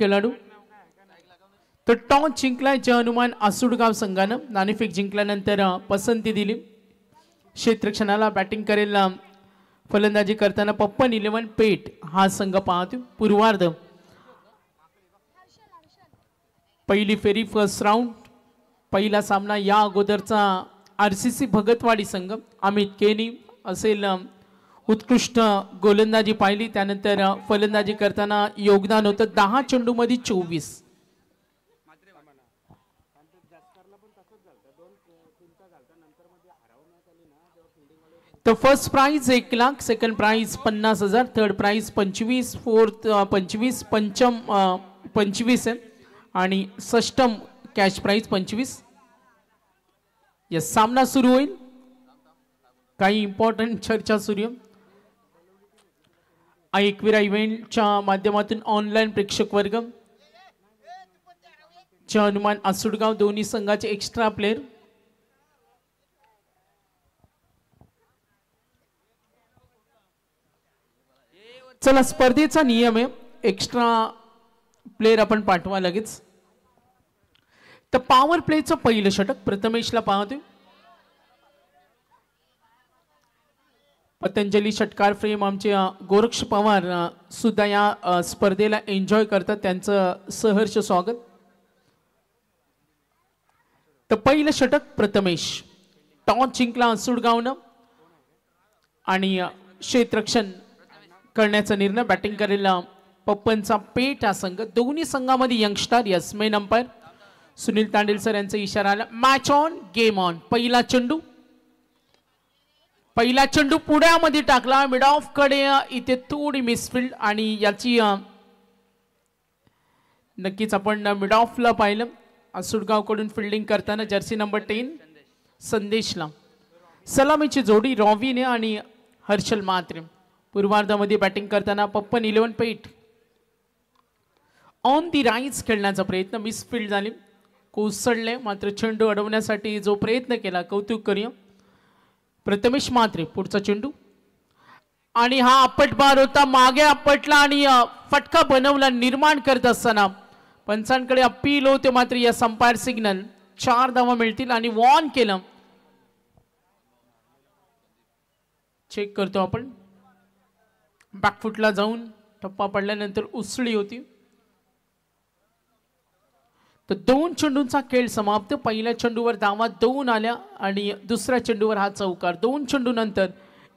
खेळाडू। तर टॉस जिंकलाय जय हनुमान आसुडगाव संघानं। नाणेफेक जिंकल्यानंतर पसंती दिली। क्षेत्ररक्षणाला बॅटिंग करेल फलंदाजी करताना पप्पन 11 पेठ हा संघ पाहतो। पूर्वार्ध पहिली फेरी फर्स्ट राउंड। पहिला सामना या अगोदरचा आरसीसी भगतवाडी संघ अमित केनी असेल उत्कृष्ट गोलंदाजी पाहिली। त्यानंतर फलंदाजी करताना योगदान होतं 10 चेंडूमध्ये 24। तर first prize 1 lakh, second prize 50,000, third prize 25, fourth 25, पंचम 25 आहे आणि षष्टम कॅश प्राइज 25। या सामना सुरू होईल। काही इम्पॉर्टंट चर्चा सुरू आहे। एकविरा इव्हेंटच्या माध्यमातून ऑनलाईन प्रेक्षक वर्ग जय हनुमान आसुडगाव दोन्ही संघाचे एक्स्ट्रा प्लेयर। चला स्पर्धेचा नियम आहे एक्स्ट्रा प्लेयर आपण पाठवा लगेच। तर पॉवर प्लेचं पहिलं षटक प्रथमेशला पाहतोय। पतंजली षटकार फ्रेम आमचे गोरक्ष पवार सुद्धा या स्पर्धेला एन्जॉय करतात, त्यांचं सहर्ष स्वागत। तर पहिलं षटक प्रथमेश। टॉस जिंकला आसुडगावनं आणि क्षेत्ररक्षण करण्याचा निर्णय। बॅटिंग करेल पप्पनचा पेठ हा संघ। दोन्ही संघामध्ये youngster yes main umpire Sunil Tandel sir यांचा इशारा आला। Match on game on. पहिला चेंडू पुढ्यामध्ये टाकला मिड ऑफ कडे, इथे थोडी मिसफिल्ड आणि याची नक्कीच आपण मिड ऑफला पाहिलं। आसुडगाव कडून फिल्डिंग करताना जर्सी नंबर 10 संदेशला सलामीची जोडी रॉविने आणि हर्षल मात्रे। पूर्वार्धामध्ये बॅटिंग करताना पप्पन 11 पेठ ऑन दी राईज खेळण्याचा प्रयत्न, मिसफिल्ड झाली, कोसळले, मात्र चेंडू अडवण्यासाठी जो प्रयत्न केला कौतुक करूया प्रथमेश मात्रे। पुढचा चेंडू आणि हा आपटबार होता, मागे आपटला आणि फटका बनवला निर्माण करत असताना पंचांकडे अपील होते, मात्र या संपायर सिग्नल 4 धावा मिळतील आणि वॉर्न केलं। चेक करतो आपण बॅकफुटला जाऊन टप्पा पडल्यानंतर उसळी होती। तर 2 चेंडूंचा खेळ समाप्त। पहिल्या चेंडूवर धावा 2 आल्या आणि दुसऱ्या चेंडूवर हा चौकार। 2 चेंडू नंतर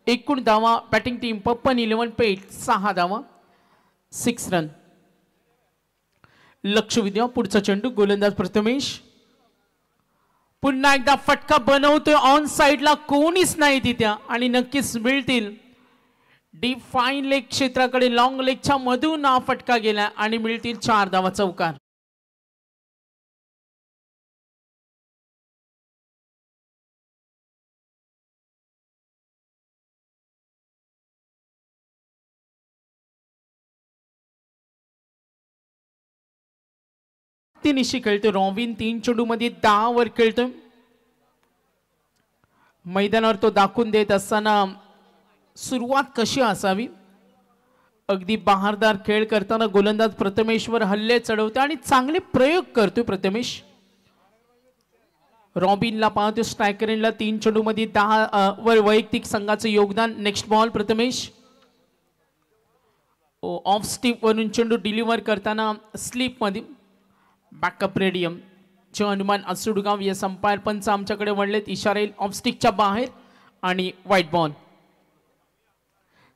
एकूण धावा बॅटिंग टीम पप्पन 11 पेठ 6 धावा 6 रन। लक्ष विद्या पुढचा चेंडू गोलंदाज प्रथमेश पुन्हा एकदा फटका बनवतोय, ऑन साइडला कोणीच नाही तिथे आणि नक्कीच मिळतील। डीप फाईन लेग क्षेत्राकडे लॉंग लेगच्या मधून हा फटका गेला आणि मिळतील 4 धावा चौकार। निशी खेळतो रॉबिन 3 चेंडू मध्ये 10 वर खेळतो। मैदानावर तो दाखवून देत असताना सुरुवात कशी असावी, अगदी बहारदार खेळ करताना गोलंदाज प्रथमेशवर हल्ले चढवतो आणि चांगले प्रयोग करतो प्रथमेश। रॉबिनला पाहतो स्ट्रायकरला 3 चेंडू मध्ये 10 वर वैयक्तिक संघाचं योगदान। नेक्स्ट बॉल प्रथमेश ऑफ स्टिप वरून चेंडू डिलिव्हर करताना स्लिप मध्ये बॅकअप रेडियम जय हनुमान आसुडगाव या संपायर पंच आमच्याकडे वळलेत, इशारा येईल ऑफ स्टिकच्या बाहेर आणि व्हाईट बॉल।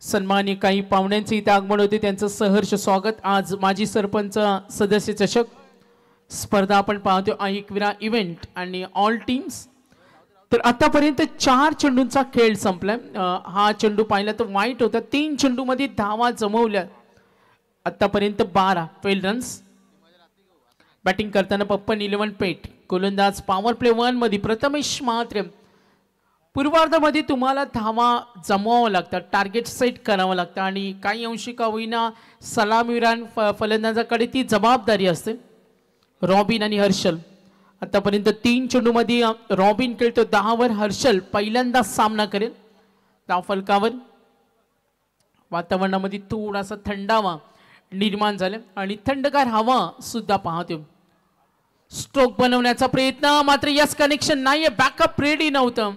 सन्माननीय काही पाहुण्यांचे इथे आगमन होते, त्यांचं सहर्ष स्वागत। आज माजी सरपंच सदस्य चषक स्पर्धा आपण पाहतो एकविरा इव्हेंट आणि ऑल टीम्स। तर आतापर्यंत 4 चेंडूंचा खेळ संपलाय। हा चेंडू पाहिला तर वाईट होता, 3 चेंडू मध्ये धावा जमवल्या, आतापर्यंत 12 फेल रन्स। बॅटिंग करताना पप्पन 11 पेठ गोलंदाज पॉवर प्ले 1 मध्ये प्रथमेश मात्रे। पूर्वार्धामध्ये तुम्हाला धावा जमवावं लागतात, टार्गेट सेट करावं लागतं आणि काही अंशी का होईना सलामीवीरान फलंदाजाकडे ती जबाबदारी असते। रॉबिन आणि हर्षल आतापर्यंत 3 चेंडू मध्ये रॉबिन खेळतो 10 वर, हर्षल पहिल्यांदा सामना करेल धाव फलकावर। वातावरणामध्ये थोडासा थंडावा निर्माण झाले आणि थंडगार हवा सुद्धा पाहतो. स्ट्रोक बनवण्याचा प्रयत्न, मात्र यस कनेक्शन नाहीये. बॅकअप रेडी नव्हतं.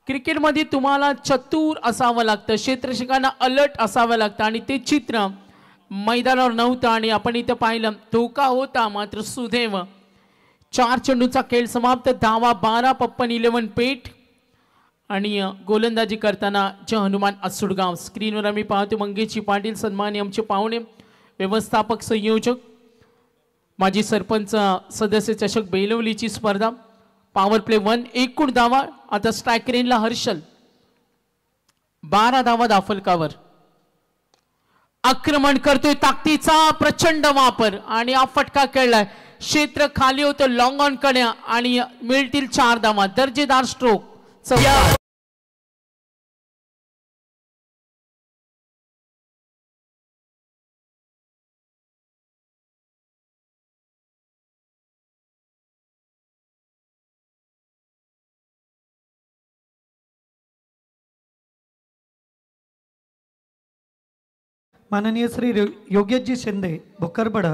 क्रिकेटमध्ये तुम्हाला चतुर असावं लागतं, क्षेत्ररक्षकांना अलर्ट असावं लागतं आणि ते चित्र मैदानावर नव्हतं आणि आपण इथं पाहिलं धोका होता मात्र सुदैव. 4 चेंडूचा खेळ समाप्त. धावा 12. पप्पन 11 पेठ आणि गोलंदाजी करताना जय हनुमान असुडगाव. स्क्रीनवर आम्ही पाहतो मंगेशजी पाटील सन्मानी आमचे पाहुणे, व्यवस्थापक संयोजक, माजी सरपंच सदस्य चषक बेलवलीची स्पर्धा. Power play 1. एकूण धावा आता स्ट्रायक रेंजला हर्षल. 12 धावा दाफलकावर. आक्रमण करतोय, ताकदीचा प्रचंड वापर आणि हा फटका खेळलाय. क्षेत्र खाली होतं लॉंग ऑन कडे आणि मिळतील 4 धावा. दर्जेदार स्ट्रोक. माननीय श्री योगेशजी शिंदे भोकरबड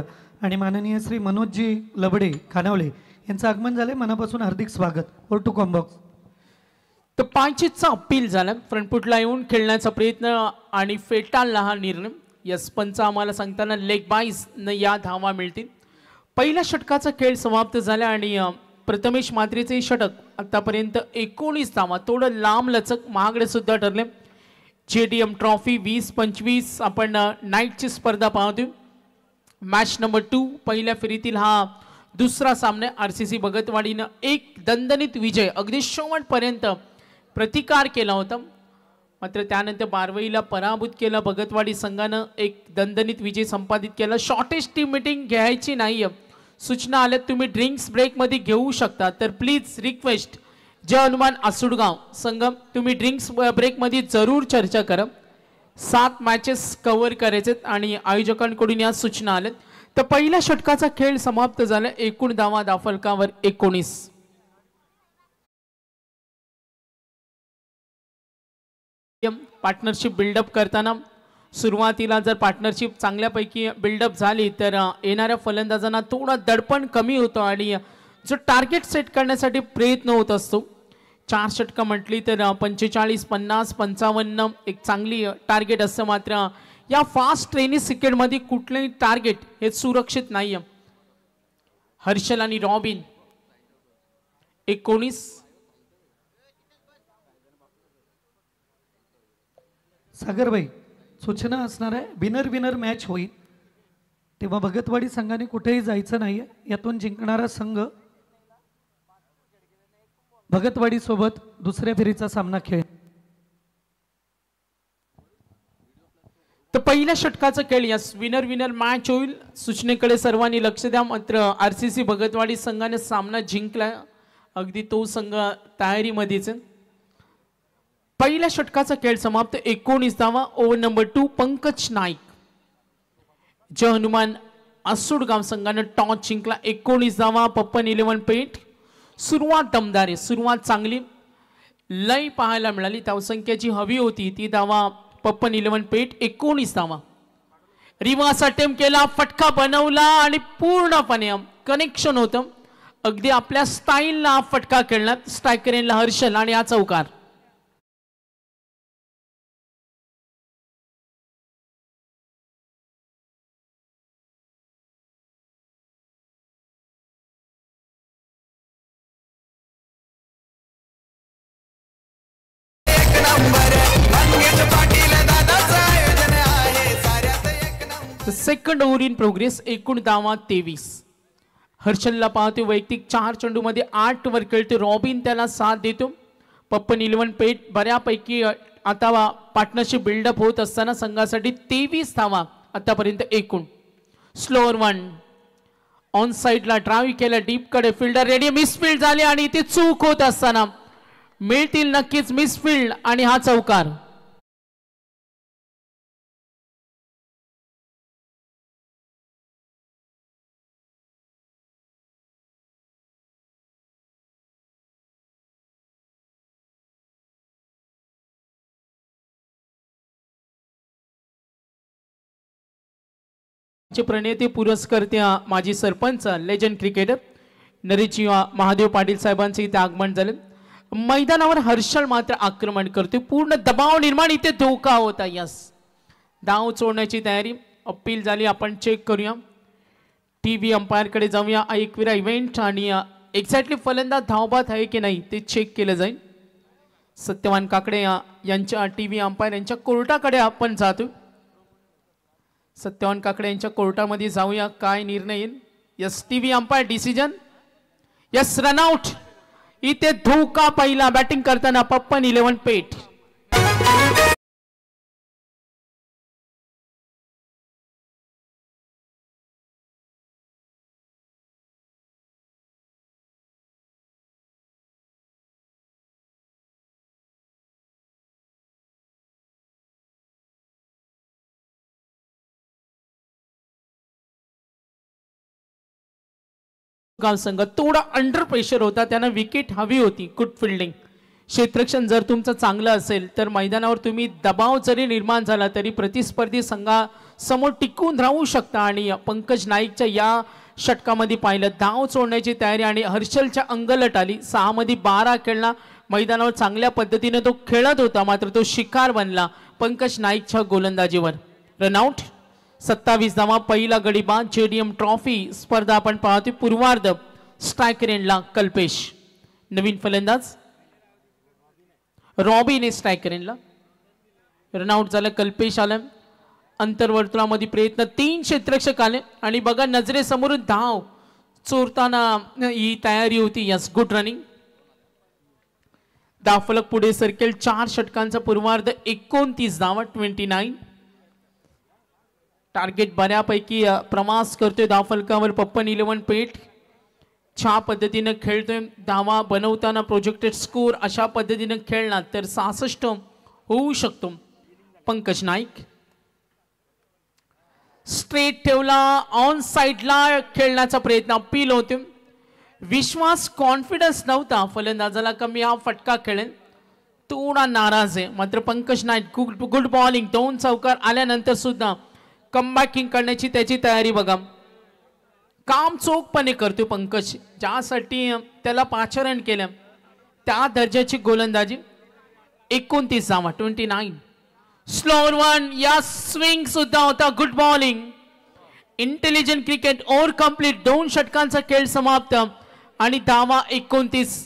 आणि माननीय श्री मनोजजी लबडे खानावले यांचं आगमन झाले. मनापासून हार्दिक स्वागत. Over to commbox. तर पायचीचा अपील झाला. फ्रंटफुटला येऊन खेळण्याचा प्रयत्न आणि फेटाळला हा निर्णय. यस पंच आम्हाला सांगताना लेग बाईज न या धावा मिळतील. पहिल्या षटकाचा खेळ समाप्त झाला आणि प्रथमेश मात्रेचे षटक आतापर्यंत 19 धावा. थोडं लांब लचक महागडे सुद्धा ठरले. JDM ट्रॉफी 20-25 आपण नाईटची स्पर्धा पाहतोय. मॅच नंबर 2 पहिल्या फेरीतील हा दुसरा सामना. RCC भगतवाडीनं एक दणदणीत विजय अगदी शेवटपर्यंत प्रतिकार केला होता, मात्र त्यानंतर बारवईला पराभूत केला. भगतवाडी संघानं एक दणदणीत विजय संपादित केला. शॉर्टेज टीम मीटिंग घ्यायची नाहीये. सूचना आल्यात तुम्ही ड्रिंक्स ब्रेकमध्ये घेऊ शकता, तर प्लीज रिक्वेस्ट जय हनुमान आसुडगाव संघ तुम्ही ड्रिंक्स ब्रेकमध्ये जरूर चर्चा करा. 7 मॅचेस कव्हर करायचेत आणि आयोजकांकडून या सूचना आल्यात. तर पहिल्या षटकाचा खेळ समाप्त झाला. एकूण धावा दाफलकावर 19. पार्टनरशिप बिल्डअप करताना सुरुवातीला जर पार्टनरशिप चांगल्यापैकी बिल्डअप झाली तर येणाऱ्या फलंदाजांना थोडा दडपण कमी होतं आणि जो टार्गेट सेट करण्यासाठी प्रयत्न होत असतो. 4 षटकं म्हटली तर 45, 50, 55 एक चांगली टार्गेट असतं. मात्र या फास्ट टेनिस क्रिकेटमध्ये कुठलंही टार्गेट हे सुरक्षित नाही. हर्षल आणि रॉबिन 19. सागरभाई सूचना असणार आहे. विनर विनर मॅच होईल तेव्हा भगतवाडी संघाने कुठेही जायचं नाहीये. यातून जिंकणारा संघ भगतवाडी सोबत दुसऱ्या फेरीचा सामना खेळ. तर पहिल्या षटकाचा खेळ या विनर विनर मॅच होईल. सूचनेकडे सर्वांनी लक्ष द्या. मात्र RCC भगतवाडी संघाने सामना जिंकला. अगदी तो संघ तयारीमध्येच. पहिल्या षटकाचा खेळ समाप्त. 19 धावा. Over number 2 Pankaj Naik. जय हनुमान आसुडगाव संघाने टॉस जिंकला. 19 धावा. पप्पन 11 पेठ. सुरुवात दमदार आहे. सुरुवात चांगली लय पाहायला मिळाली. धावसंख्या जी हवी होती ती धावा पप्पन 11 पेठ. 19 धावा. रिव्हर्स अटेम्प्ट केला, फटका बनवला आणि पूर्णपणे कनेक्शन होतं. अगदी आपल्या स्टाईलला फटका खेळला. स्ट्रायकर रेंजला हर्षल आणि हा चौकार. Second over in progress. एकूण धावा 23. हर्षलला पाहतो वैयक्तिक 4 चेंडूमध्ये 8 वर खेळतो. रॉबिन त्याला साथ देतो. पप्पन 11 पेठ. बऱ्यापैकी आता पार्टनरशिप बिल्डअप होत असताना संघासाठी 23 धावा आतापर्यंत एकूण. स्लोअर 1 ऑन साइडला ड्राईव्ह केला. डीप कडे फिल्डर रेडी. मिसफील्ड झाली आणि इथे चूक होत असताना मिळतील नक्कीच मिसफील्ड आणि हा चौकार. चे प्रणेते पुरस्कर्त्या माजी सरपंच लेजंड क्रिकेटर नरेची महादेव पाटील साहेबांचे इथे आगमन झाले। मैदानावर हर्षल मात्र आक्रमण करते, पूर्ण दबाव निर्माण, इथे धोका होता। यस, धाव चोडण्याची तयारी, अपील झाली, आपण चेक करूया। टीव्ही अंपायर कडे जाऊया। एकविरा इव्हेंट आणि एक्झॅक्टली फलंदाज धावबाद आहे की नाही ते चेक केलं जाईल। सत्यवान काकडे यांच्या टीव्ही अंपायर यांच्या कोर्टाकडे आपण जातो। सत्यवान काकडे यांच्या कोर्टामध्ये जाऊया, काय निर्णय येईल। Yes, TV umpire decision, yes, run out. इथे धोका पहिला, बॅटिंग करताना पप्पन 11 पेट। गाव संघ थोडा अंडर प्रेशर होता, त्यांना विकेट हवी होती। गुड फिल्डिंग, क्षेत्ररक्षण जर तुमचं चांगलं असेल तर मैदानावर तुम्ही दबाव जरी निर्माण झाला तरी प्रतिस्पर्धी संघासमोर टिकून राहू शकता। आणि पंकज नाईकच्या या षटकामध्ये पाहिलं, धाव चोडण्याची तयारी आणि हर्षलच्या अंगलट आली। 6 मध्ये 12 खेळला, मैदानावर चांगल्या पद्धतीने तो खेळत होता, मात्र तो शिकार बनला पंकज नाईकच्या गोलंदाजीवर। रनआउट, 27 धावा, पहिला गडी बाद। जेडीएम ट्रॉफी स्पर्धा आपण पाहतोय पूर्वार्ध। स्ट्रायकर एंडला कल्पेश, नवीन फलंदाज रॉबिन स्ट्रायकर एंडला। रनआउट झालं, कल्पेश आलं। अंतर्वर्तुळामध्ये प्रयत्न, 3 क्षेत्ररक्षक आले आणि बघा नजरेसमोरून धाव चोरताना ही तयारी होती। यस, गुड रनिंग, धावफलक पुढे सरकेल। 4 षटकांचा पूर्वार्ध, 29 धावा, 29। टार्गेट बऱ्यापैकी प्रवास करतोय धावफलकावर पप्पन 11 पेट। छा पद्धतीने खेळतोय, धावा बनवताना प्रोजेक्टेड स्कोर अशा पद्धतीने खेळला तर 66 होऊ शकतो। पंकज नाईक स्ट्रेट ठेवला, ऑन साइडला खेळण्याचा प्रयत्न, अपील होते। विश्वास, कॉन्फिडन्स नव्हता फलंदाजाला, कमी हा फटका खेळेल, थोडा नाराज आहे। मात्र पंकज नाईक गुड बॉलिंग, 2 चौकार आल्यानंतर सुद्धा कमबॅकिंग करण्याची त्याची तयारी बघा। काम चोखपणे करतो पंकज, ज्यासाठी त्याला पाचारण केलं त्या दर्जाची गोलंदाजी। 29 धावा, 29। स्लोअर वन, या स्विंग सुद्धा होता, good bowling. Intelligent cricket over complete, 2 षटकांचा खेळ समाप्त आणि धावा 29।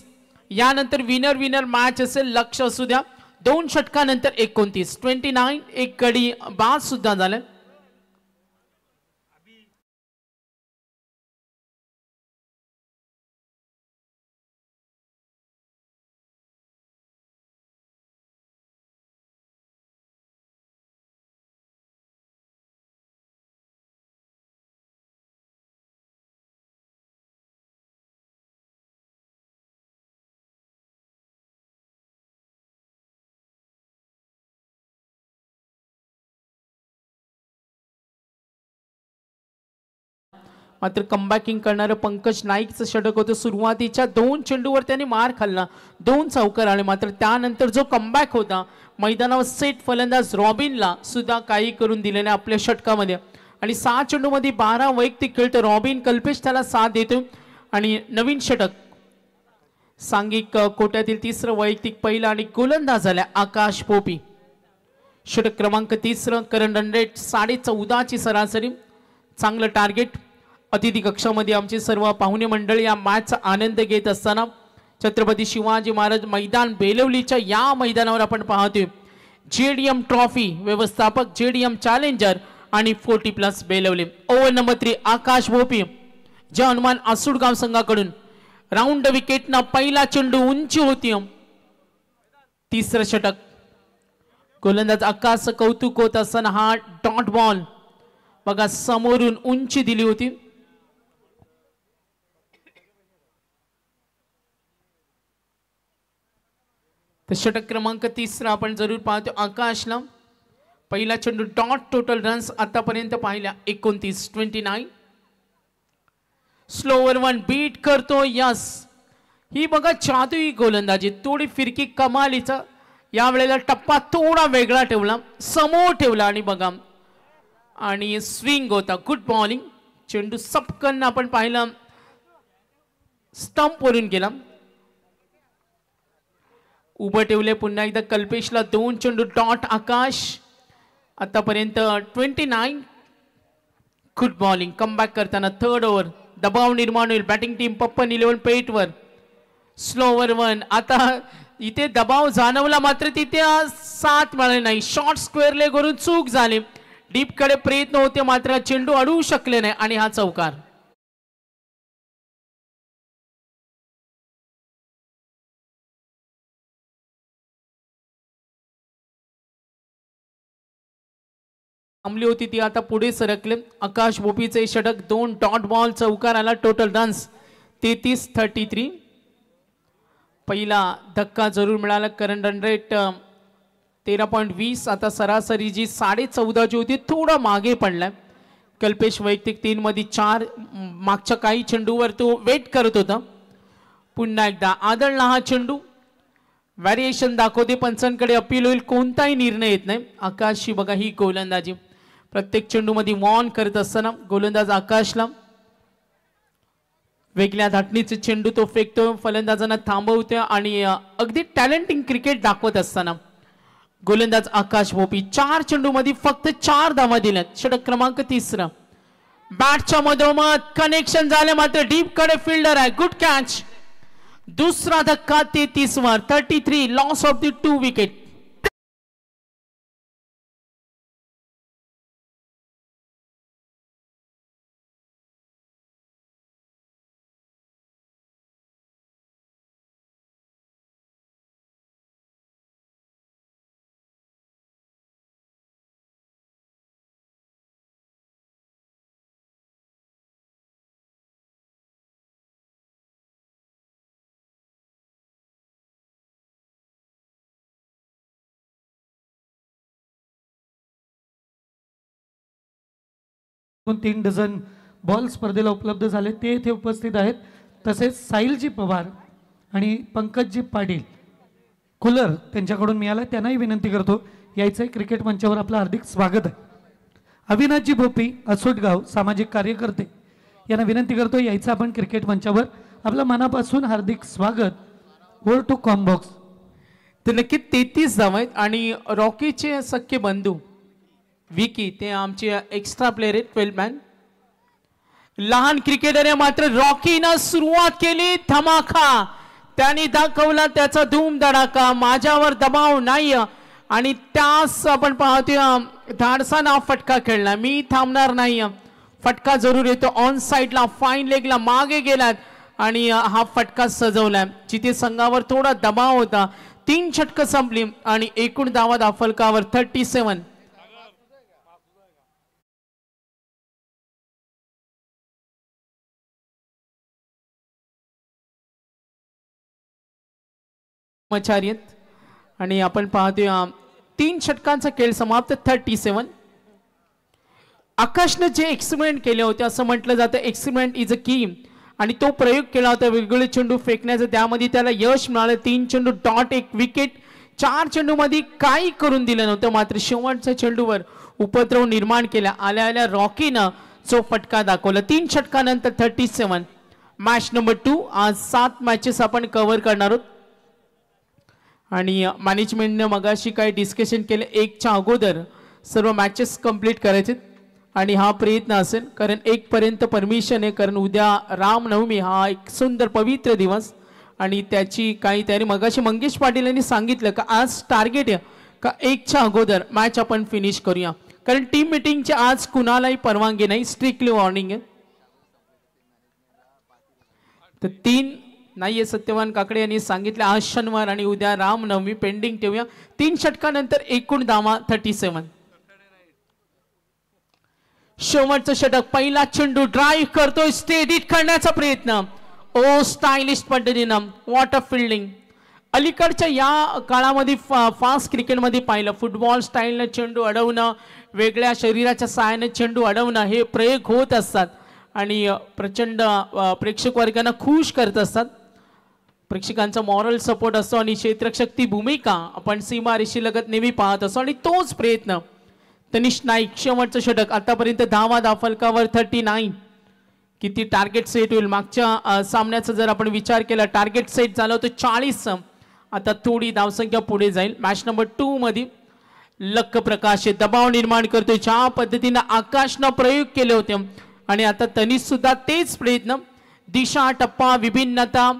यानंतर विनर विनर मॅच असेल, लक्ष असू द्या। 2 षटकानंतर 29, 29, एक गडी बाद सुद्धा झालं। मात्र कमबॅकिंग करणारं पंकज नाईकचं षटक होतं। सुरुवातीच्या 2 चेंडूवर त्याने मार खाल्ला, 2 चौकार आले, मात्र त्यानंतर जो कमबॅक होता मैदानावर सेट फलंदाज रॉबिनला सुद्धा काही करून दिलेल्या आपल्या षटकामध्ये। आणि 6 चेंडूमध्ये 12 वैयक्तिक खेळतो रॉबिन, कल्पेश त्याला साथ देतो। आणि नवीन षटक सांघिक कोट्यातील 3रं वैयक्तिक पहिला आणि गोलंदाज झाला आकाश पोपी। षटक क्रमांक 3, करंट रन रेट 14.5ची सरासरी, चांगलं टार्गेट। अतिथी कक्षामध्ये आमचे सर्व पाहुणे मंडळी या मॅचचा आनंद घेत असताना छत्रपती शिवाजी महाराज मैदान बेलवलीच्या या मैदानावर आपण पाहतोय जेडीएम ट्रॉफी व्यवस्थापक जेडीएम चॅलेंजर आणि 40+ बेलवली। ओव्हर नंबर 3 आकाश भोपी, जे हनुमान आसूडगाव संघाकडून राऊंड विकेटना पहिला चेंडू उंची होती। 3रं षटक, गोलंदाज आकाश कौतुक होत असताना हा डॉट बॉल बघा समोरून उंची दिली होती। तर षटक क्रमांक 3 आपण जरूर पाहतो आकाशला, पहिला चेंडू डॉट, टोटल रन्स आतापर्यंत पाहिल्या 29, 29। स्लोअर वन बीट करतो, यस, ही बघा जादुई गोलंदाजी, थोडी फिरकी कमालीचा। या वेळेला टप्पा थोडा वेगळा ठेवला, समोर ठेवला आणि बघा आणि स्विंग होता. Good bowling. चेंडू सपकन आपण पाहिलं स्टंप वरून गेला. उभं ठेवले पुन्हा एकदा कल्पेशला 2 चेंडू डॉट. आकाश आतापर्यंत 29. Good bowling. कमबॅक करताना थर्ड ओव्हर दबाव निर्माण होईल. बॅटिंग टीम पप्पन 11 पेटवर. स्लोवर 1. आता इथे दबाव जाणवला मात्र तिथे साथ मिळाली नाही. शॉर्ट स्क्वेअर लेग वरून चूक झाली. डीप कडे प्रयत्न होते मात्र चेंडू अडवू शकले नाही आणि हा चौकार. थांबली होती ती आता पुढे सरकले. आकाश बोपीचे षटक 2 डॉट बॉल. चौकार आला. Total runs 33-33. पहिला धक्का जरूर मिळाला. Current run rate 13.20. आता सरासरी जी 14.5 होती थोडा मागे पडलाय. कल्पेश वैयक्तिक 3 मध्ये 4. मागच्या काही चेंडूवर तो वेट करत होता. पुन्हा एकदा आदळला हा चेंडू. व्हॅरिएशन दाखवते. पंचांकडे अपील होईल. कोणताही निर्णय येत नाही. आकाशची बघा ही गोलंदाजी. प्रत्येक चेंडू मध्ये वॉर्न करत असताना गोलंदाज आकाशला वेगळ्या धाटणीचे चेंडू तो फेकतो. फलंदाजांना थांबवतो आणि अगदी टॅलेंटिंग क्रिकेट दाखवत असताना गोलंदाज आकाश भोपी 4 चेंडू मध्ये फक्त 4 धावा दिल्यात. षटक क्रमांक 3. बॅटच्या मधोमध कनेक्शन झाले मात्र डीप कडे फिल्डर आहे. Good catch. दुसरा धक्का 33 वर. 33. Loss of the 2 wicket. एकूण 3 डझन बॉल स्पर्धेला उपलब्ध झाले ते येथे उपस्थित आहेत. तसेच साहिलजी पवार आणि पंकजजी पाटील कुलर त्यांच्याकडून मिळाला. त्यांनाही विनंती करतो यायचं क्रिकेट मंचावर. आपलं हार्दिक स्वागत आहे. अविनाशजी भोपी असोटगाव सामाजिक कार्यकर्ते यांना विनंती करतो यायचं आपण क्रिकेट मंचावर. आपलं मनापासून हार्दिक स्वागत. Over to commbox. तर नक्की 33 धावा आहेत आणि रॉकीचे सख्खे बंधू विकी ते आमचे एक्स्ट्रा प्लेयर आहेत. 12 मॅन. लहान क्रिकेटर आहे मात्र रॉकीनं सुरुवात केली. धमाका त्यांनी दाखवला त्याचा धूम धडाका. माझ्यावर दबाव नाही आणि त्यास आपण पाहतोय धाडसाना फटका खेळला. मी थांबणार नाही. फटका जरूर येतो. ऑन साइडला फाईन लेगला मागे गेलात आणि हा फटका सजवलाय. जिथे संघावर थोडा दबाव होता. 3 षटकं संपली आणि एकूण धावा दाफलकावर 37. आणि आपण पाहतोय 3 षटकांचा खेळ समाप्त. 37. आकाशने जे एक्सपेरिमेंट केले होते असं म्हटलं जातं एक्सपेरिमेंट इज अ की. आणि तो प्रयोग केला होता वेगवेगळे चेंडू फेकण्याचा. त्यामध्ये त्याला यश मिळालं. 3 चेंडू डॉट 1 विकेट. 4 चेंडू मध्ये काही करून दिलं नव्हतं मात्र शेवटच्या चेंडूवर उपद्रव निर्माण केला. आल्या आल्या रॉकीनं जो फटका दाखवला. 3 षटकानंतर 37. Match number 2. आज 7 मॅचेस आपण कव्हर करणार आहोत आणि मॅनेजमेंटने मगाशी काही डिस्कशन केले. 1च्या अगोदर सर्व मॅचेस कंप्लीट करायचे आणि हा प्रयत्न असेल कारण 1 पर्यंत परमिशन आहे. कारण उद्या रामनवमी हा एक सुंदर पवित्र दिवस आणि त्याची काही तयारी. मगाशी मंगेश पाटील यांनी सांगितलं का आज टार्गेट आहे का 1च्या अगोदर मॅच आपण फिनिश करूया. कारण टीम मीटिंगची आज कुणालाही परवानगी नाही. स्ट्रिक्टली वॉर्निंग आहे. तर 3 नाहीये. सत्यवान काकडे यांनी सांगितलं आज शनिवार आणि उद्या रामनवमी पेंडिंग ठेवूया. 3 षटकानंतर एकूण धावा 37. शेवटचं षटक. पहिला चेंडू ड्राईव्ह करतोय. स्टेडी करण्याचा प्रयत्न. ओ स्टायलिश पद्धतीनं. What a fielding. अलीकडच्या या काळामध्ये फास्ट क्रिकेटमध्ये पाहिलं फुटबॉल स्टाईलनं चेंडू अडवणं, वेगळ्या शरीराच्या सहाय्याने चेंडू अडवणं हे प्रयोग होत असतात आणि प्रचंड प्रेक्षक वर्गांना खुश करत असतात. प्रेक्षकांचा मॉरल सपोर्ट असतो आणि क्षेत्ररक्षक ती भूमिका आपण सीमारेषेलगत नेहमी पाहत असतो आणि तोच प्रयत्न तनिष नाईक शेवटचं षटक आतापर्यंत धावा फलकावर 39. किती टार्गेट सेट होईल मागच्या सामन्याचा जर आपण विचार केला टार्गेट सेट झालं होतं 40. आता थोडी धावसंख्या पुढे जाईल. मॅच नंबर 2 मध्ये लक्क प्रकाश दबाव निर्माण करतोय ज्या पद्धतीने आकाशनं प्रयोग केले होते आणि आता तनिष सुद्धा तेच प्रयत्न दिशा टप्पा विभिन्नता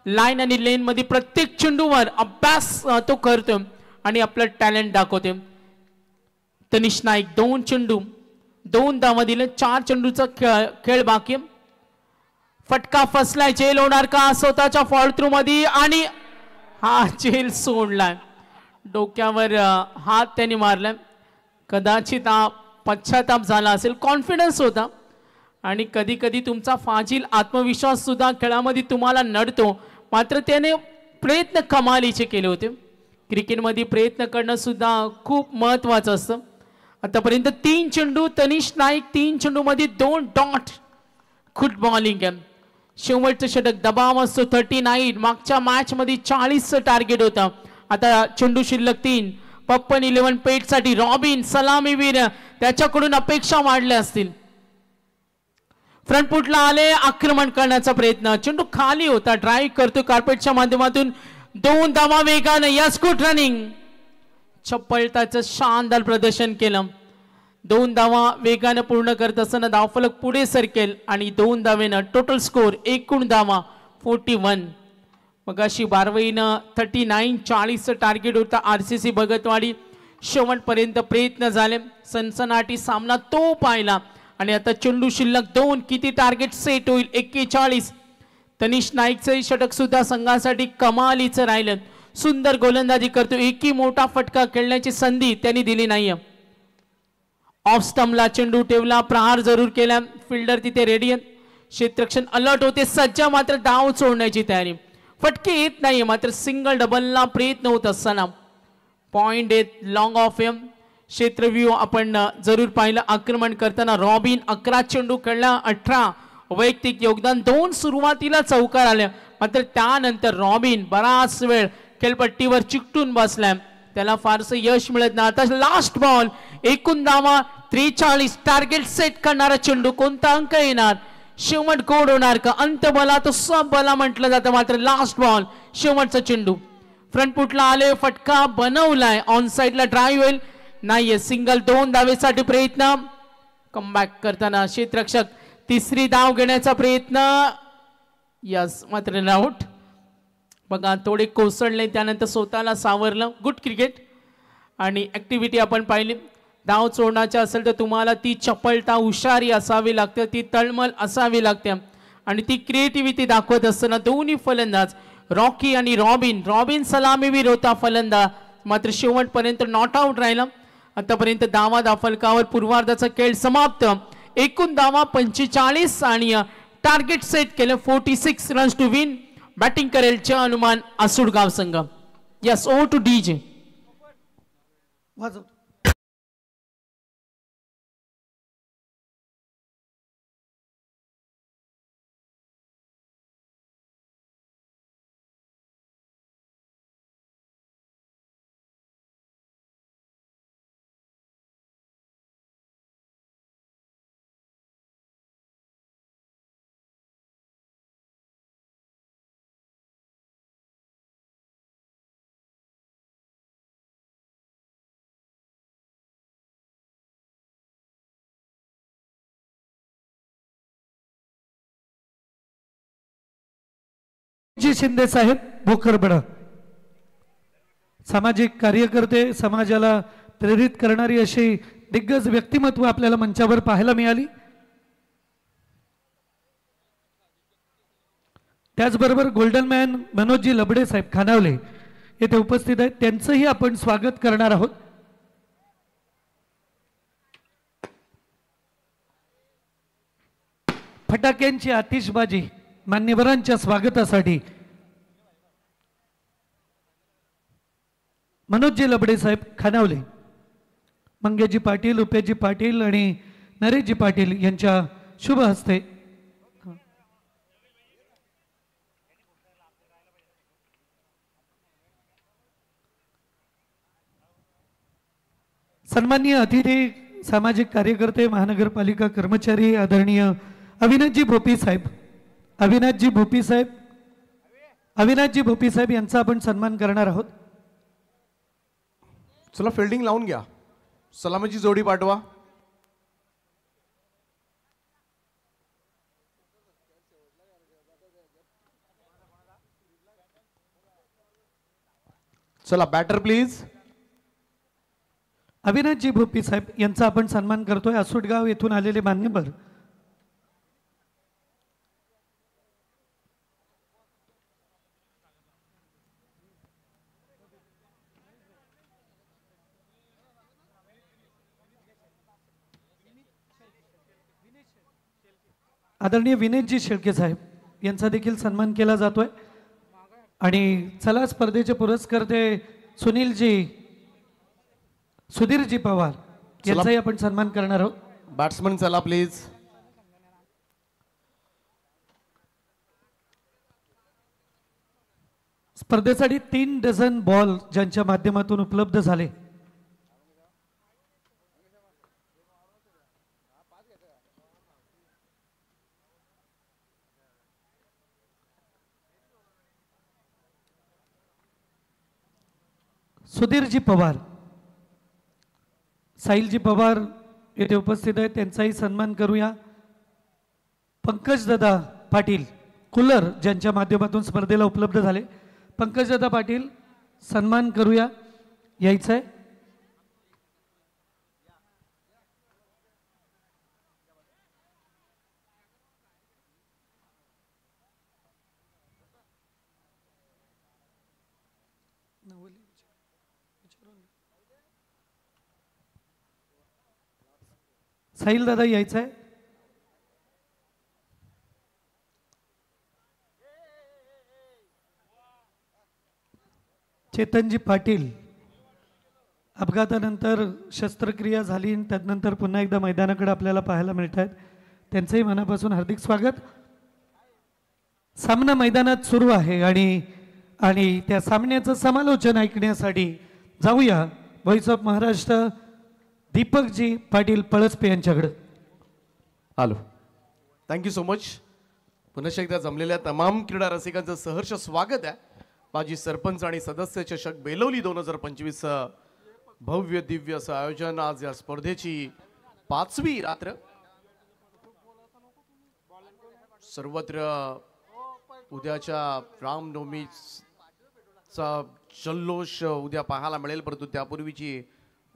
लाईन आणि लेन मध्ये प्रत्येक चेंडूवर अभ्यास तो करतोय आणि आपलं टॅलेंट दाखवतोय. तनिष नाईक 2 चेंडू 2 धावा दिले 4 चेंडूचा खेळ बाकी. फटका फसलाय जेल होणार का स्वतःच्या फॉल थ्रू मध्ये आणि हा जेल सोडलाय. डोक्यावर हात त्यांनी मारलाय. कदाचित हा पश्चाताप झाला असेल. कॉन्फिडन्स होता आणि कधी कधी तुमचा फाजील आत्मविश्वास सुद्धा खेळामध्ये तुम्हाला नडतो. मात्र त्याने प्रयत्न कमालीचे केले होते. क्रिकेटमध्ये प्रयत्न करणं सुद्धा खूप महत्त्वाचं असतं. आतापर्यंत 3 चेंडू तनिष नाईक 3 चेंडू मध्ये 2 डॉट. गुड बॉलिंग आहे. शेवटचं षटक दबाव असतो 39. मागच्या मॅच मध्ये 40चं टार्गेट होतं. आता चेंडू शिल्लक 3. पप्पन 11 पेटसाठी रॉबिन सलामीवीर त्याच्याकडून अपेक्षा वाढल्या असतील. फ्रंट फुटला आले आक्रमण करण्याचा प्रयत्न. चेंडू खाली होता ड्राईव्ह करतो कार्पेटच्या माध्यमातून 2 धावा वेगाने. Yes good running. चपळताचं शानदार प्रदर्शन केलं. 2 धावा वेगाने पूर्ण करत असताना धावफलक पुढे सरकेल आणि 2 धावेनं टोटल स्कोर एकूण धावा 41. मग अशी बारवईनं 39 40चं टार्गेट होता RCC भगतवाडी. शेवटपर्यंत प्रयत्न झाले सनसनाटी सामना तो पाहिला आणि आता चेंडू शिल्लक 2. किती टार्गेट सेट होईल 41. तनिष नाईकचं षटक सुद्धा संघासाठी कमालीचं राहिलं. सुंदर गोलंदाजी करतो. एकही मोठा फटका खेळण्याची संधी त्यांनी दिली नाहीये. ऑफ स्टंपला चेंडू ठेवला प्रहार जरूर केला. फिल्डर तिथे रेडी आहेत. क्षेत्ररक्षण अलर्ट होते सज्ज मात्र डाव सोडण्याची तयारी. फटके येत नाहीये मात्र सिंगल डबलला प्रयत्न होत असताना पॉइंट येत लॉंग ऑफ एम. क्षेत्रव्यूह आपण जरूर पाहिलं. आक्रमण करताना रॉबिन 11 चेंडू खेळला 18 वैयक्तिक योगदान. 2 सुरुवातीला चौकार आल्या मात्र त्यानंतर रॉबिन बराच वेळ खेळपट्टीवर चिकटून बसलाय. त्याला फारसं यश मिळत नाही. आता लास्ट बॉल एकूण धावा 43. टार्गेट सेट करणारा चेंडू कोणता अंक येणार शेवट गोड होणार का अंत बला तो सब बला म्हटलं जातं. मात्र लास्ट बॉल शेवटचा चेंडू फ्रंट फुटला आले फटका बनवलाय. ऑन साइडला ड्राईव्ह होईल नाहीये. सिंगल 2 धावेसाठी प्रयत्न. कमबॅक करताना क्षेत्ररक्षक तिसरी धाव घेण्याचा प्रयत्न. यस मात्र आउट. बघा थोडे कोसळले त्यानंतर स्वतःला सावरलं. गुड क्रिकेट आणि ऍक्टिव्हिटी आपण पाहिली. धाव सोडण्याचे असेल तर तुम्हाला ती चपळता हुशारी असावी लागते. ती तळमळ असावी लागते आणि ती क्रिएटिव्हिटी दाखवत असताना दोन्ही फलंदाज रॉकी आणि रॉबिन. रॉबिन सलामीवीर होता फलंदाज मात्र शेवटपर्यंत नॉट आउट राहिला. आतापर्यंत धावा फलकावर पूर्वार्धाचा खेळ समाप्त. एकूण धावा 45 आणि टार्गेट सेट केलं 46 रन्स टू विन. बॅटिंग करेल चे अनुमान आसुडगाव संघ. Yes O to DJ. G Shinde साहेब भोकरबडा सामाजिक कार्यकर्ते समाजाला प्रेरित करणारी अशी दिग्गज व्यक्तिमत्व आपल्याला मंचावर पाहायला मिळाली. त्याचबरोबर गोल्डन मॅन मनोजजी लबडे साहेब खानावले येथे उपस्थित आहेत. त्यांचंही आपण स्वागत करणार आहोत. फटाक्यांची आतिषबाजी मान्यवरांच्या स्वागतासाठी मनोजजी लबडे साहेब खानावले, मंगेजी पाटील, उपेजी पाटील आणि नरेशजी पाटील यांच्या शुभ हस्ते सन्माननीय अतिथी सामाजिक कार्यकर्ते महानगरपालिका कर्मचारी आदरणीय अविनाशजी भोपी साहेब अविनाशजी भोपी साहेब यांचा आपण सन्मान करणार आहोत. चला फिल्डिंग लावून घ्या. सलामीची जोडी पाठवा. चला बॅटर प्लीज. अविनाशजी भोपी साहेब यांचा आपण सन्मान करतोय. आसुटगाव येथून आलेले मान्यवर. आदरणीय विनेशजी शेळके साहेब यांचा देखील सन्मान केला जातोय. आणि चला स्पर्धेचे पुरस्कर्ते सुधीरजी पवार यांचाही आपण सन्मान करणार आहोत. बॅट्समन चला प्लीज. स्पर्धेसाठी 3 डझन बॉल ज्यांच्या माध्यमातून उपलब्ध झाले. सुधीरजी पवार, साहिलजी पवार येथे उपस्थित आहेत, त्यांचाही सन्मान करूया. पंकजदादा पाटील कुलर ज्यांच्या माध्यमातून स्पर्धेला उपलब्ध झाले. पंकजदादा पाटील सन्मान करूया. यायचं आहे. साहिल दादा यायचं आहे. चेतनजी पाटील अपघातानंतर शस्त्रक्रिया झाली, त्यानंतर पुन्हा एकदा मैदानाकडे आपल्याला पाहायला मिळत आहेत. त्यांचंही मनापासून हार्दिक स्वागत. सामना मैदानात सुरू आहे आणि त्या सामन्याचं समालोचन ऐकण्यासाठी जाऊया व्हॉइस ऑफ महाराष्ट्र दीपकजी पाटील पळसपे यांच्याकडे. Hello, thank you so much. पुन्हा एकदा जमलेल्या तमाम क्रीडा रसिकांचं सहर्ष स्वागत आहे. माजी सरपंच आणि सदस्य चषक बेलवली 2025 भव्य दिव्य असं आयोजन. आज या स्पर्धेची 5वी रात्र. सर्वत्र उद्याच्या रामनवमीचा जल्लोष उद्या पाहायला मिळेल, परंतु त्यापूर्वीची